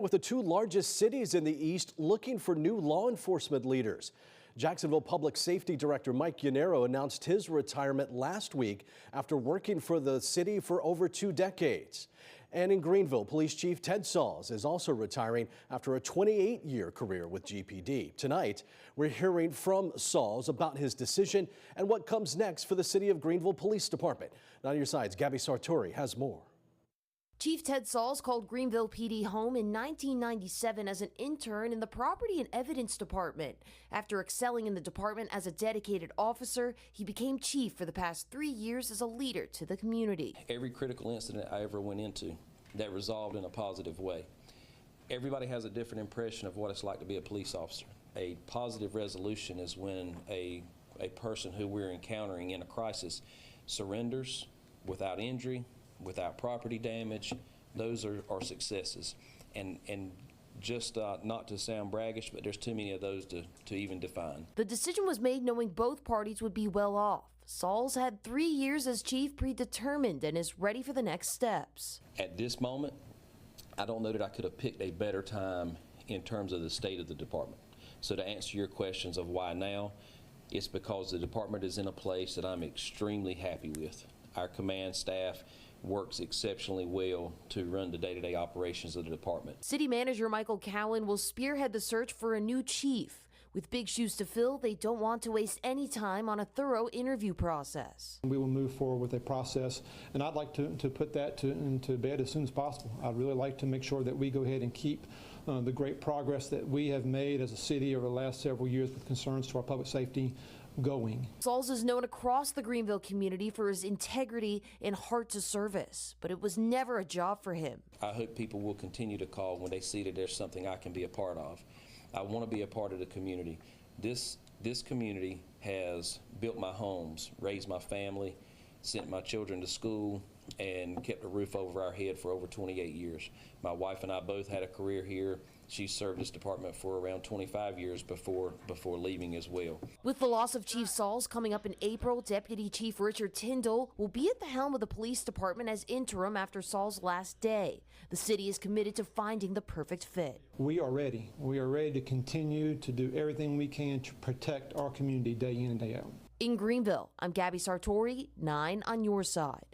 With the two largest cities in the East looking for new law enforcement leaders. Jacksonville Public Safety Director Mike Gennaro announced his retirement last week after working for the city for over 2 decades. And in Greenville, Police Chief Ted Sauls is also retiring after a 28-year career with GPD. Tonight, we're hearing from Sauls about his decision and what comes next for the City of Greenville Police Department. Now on your sides, Gabby Sartori has more. Chief Ted Sauls called Greenville PD home in 1997 as an intern in the Property and Evidence Department. After excelling in the department as a dedicated officer, he became chief for the past 3 years as a leader to the community. Every critical incident I ever went into that resolved in a positive way. Everybody has a different impression of what it's like to be a police officer. A positive resolution is when a person who we're encountering in a crisis surrenders without injury, without property damage. Those are successes. And just not to sound braggish, but there's too many of those to even define. The decision was made knowing both parties would be well off. Sauls had 3 years as chief predetermined and is ready for the next steps. At this moment, I don't know that I could have picked a better time in terms of the state of the department. So to answer your questions of why now, it's because the department is in a place that I'm extremely happy with. Our command staff works exceptionally well to run the day-to-day operations of the department. City Manager Michael Cowan will spearhead the search for a new chief. With big shoes to fill, they don't want to waste any time on a thorough interview process. We will move forward with a process, and I'd like to put that into bed as soon as possible. I'd really like to make sure that we go ahead and keep the great progress that we have made as a city over the last several years with concerns to our public safety going. Sauls is known across the Greenville community for his integrity and heart to service, but it was never a job for him. I hope people will continue to call when they see that there's something I can be a part of. I want to be a part of the community. This community has built my homes, raised my family, sent my children to school, and kept a roof over our head for over 28 years. My wife and I both had a career here. She served this department for around 25 years before leaving as well. With the loss of Chief Sauls coming up in April, Deputy Chief Richard Tyndall will be at the helm of the police department as interim after Sauls' last day. The city is committed to finding the perfect fit. We are ready. We are ready to continue to do everything we can to protect our community day in and day out. In Greenville, I'm Gabby Sartori, 9 on your side.